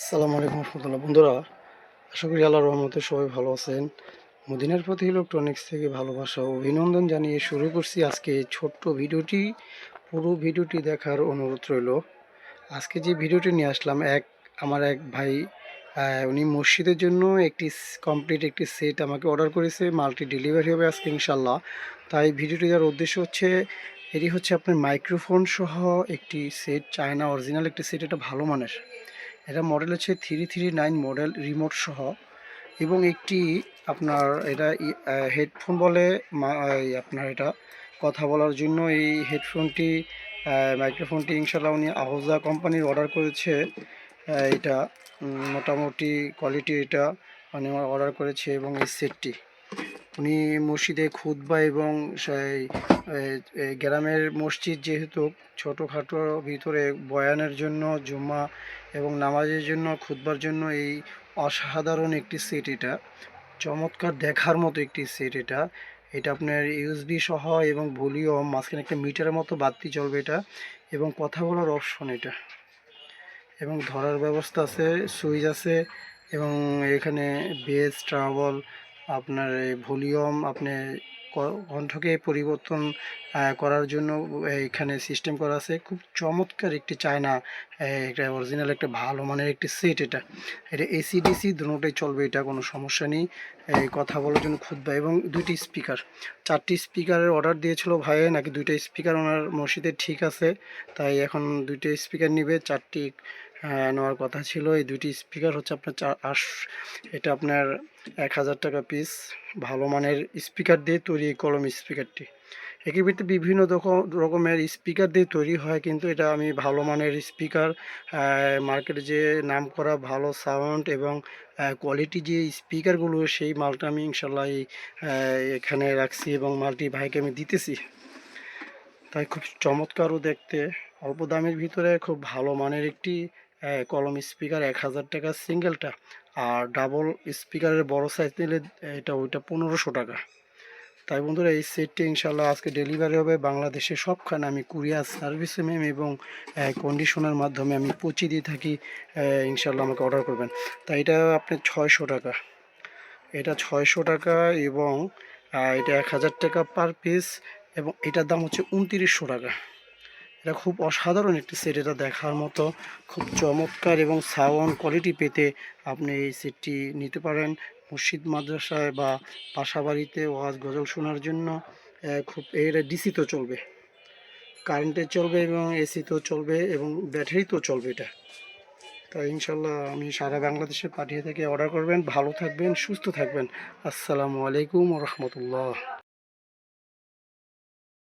আসসালামু আলাইকুম রহমতুল্লাহ। বন্ধুরা, আশা করি আল্লাহর রহমতে সবাই ভালো আছেন। মদিনার প্রতি ইলেকট্রনিক্স থেকে ভালোবাসা ও অভিনন্দন জানিয়ে শুরু করছি আজকে এই ছোট্ট ভিডিওটি। পুরো ভিডিওটি দেখার অনুরোধ রইল। আজকে যে ভিডিওটি নিয়ে আসলাম, আমার এক ভাই, উনি মসজিদের জন্য কমপ্লিট একটি সেট আমাকে অর্ডার করেছে। মালটি ডেলিভারি হবে আজকে ইনশাল্লাহ। তাই ভিডিওটি দেওয়ার উদ্দেশ্য হচ্ছে, এটি হচ্ছে আপনার মাইক্রোফোন সহ একটি সেট, চায়না অরিজিনাল একটি সেট। এটা ভালো মানের। এটা মডেল হচ্ছে 339 মডেল, রিমোট সহ। এবং একটি আপনার এটা হেডফোন বলে, আপনার এটা কথা বলার জন্য এই হেডফোনটি, মাইক্রোফোনটি ইনশাল্লাহ উনি আহোজা কোম্পানির অর্ডার করেছে। এটা মোটামুটি কোয়ালিটি, এটা মানে অর্ডার করেছে। এবং এই সেটটি উনি মসজিদে খুতবা এবং সেই গ্রামের মসজিদ যেহেতু ছোটোখাটো, ভিতরে বয়ানের জন্য, জুম্মা এবং নামাজের জন্য, খুতবার জন্য এই অসাধারণ একটি সেট। এটা চমৎকার দেখার মতো একটি সেট। এটা এটা আপনার ইউএসবি সহ এবং ভলিউম, মাঝখানে একটা মিটারের মতো বাতি চলবে এটা, এবং কথা বলার অপশন এটা, এবং ধরার ব্যবস্থা আছে, সুইচ আছে। এবং এখানে বেস, ট্রাবল, আপনার ভলিউম, আপনি কণ্ঠকে পরিবর্তন করার জন্য এখানে সিস্টেম করা আছে। খুব চমৎকার একটি চায়না, একটা অরিজিনাল, একটা ভালো মানের একটি সেট। এটা এটা এসি ডিসি দুটোটাই চলবে, এটা কোনো সমস্যা নেই। এই কথা বলার জন্য খুতবা, এবং দুইটি স্পিকার, 4টি স্পিকারের অর্ডার দিয়েছিল ভাই, নাকি 2টা স্পিকার ওনার মসজিদে ঠিক আছে, তাই এখন 2টা স্পিকার নিবে। 4টি নেওয়ার কথা ছিল। এই 2টি স্পিকার হচ্ছে আপনার এটা আপনার 1000 টাকা পিস। ভালো মানের স্পিকার দিয়ে তৈরি এই কলম স্পিকারটি। একের ভিতরে বিভিন্ন রকমের স্পিকার দিয়ে তৈরি হয়, কিন্তু এটা আমি ভালো মানের স্পিকার, মার্কেটে যে নাম করা ভালো সাউন্ড এবং কোয়ালিটি যে স্পিকারগুলো, সেই মালটা আমি ইনশাল্লাহ এখানে রাখছি এবং মালটি ভাইকে আমি দিতেছি। তাই খুব চমৎকারও দেখতে, অল্প দামের ভিতরে খুব ভালো মানের একটি কলম স্পিকার, 1000 টাকা সিঙ্গেলটা। আর ডাবল স্পিকারের বড় সাইজ নিলে ওইটা 1500 টাকা। তাই বন্ধুরা, এই সেটটি ইনশাল্লাহ আজকে ডেলিভারি হবে বাংলাদেশে সবখানে। আমি কুরিয়ার সার্ভিসে এবং কন্ডিশনের মাধ্যমে আমি পৌঁছে দিয়ে থাকি। ইনশাল্লাহ আমাকে অর্ডার করবেন। তাই এটা আপনার 600 টাকা, এটা 600 টাকা। এবং এটা 1000 টাকা পার পিস, এবং এটার দাম হচ্ছে 2900 টাকা। এটা খুব অসাধারণ একটি সেট, এটা দেখার মতো, খুব চমৎকার। এবং সাউন্ড কোয়ালিটি পেতে আপনি এই সেটটি নিতে পারেন। মসজিদ, মাদ্রাসায় বা বাসা বাড়িতে ওয়াজ গজল শোনার জন্য খুব, এটা ডিসিতেও চলবে, কারেন্টে চলবে, এবং এসিতেও চলবে, এবং ব্যাটারিতেও চলবে এটা। তাই ইনশাল্লাহ আমি সারা বাংলাদেশে পাঠিয়ে থেকে অর্ডার করবেন। ভালো থাকবেন, সুস্থ থাকবেন। আসসালামু আলাইকুম রহমতুল্লাহ।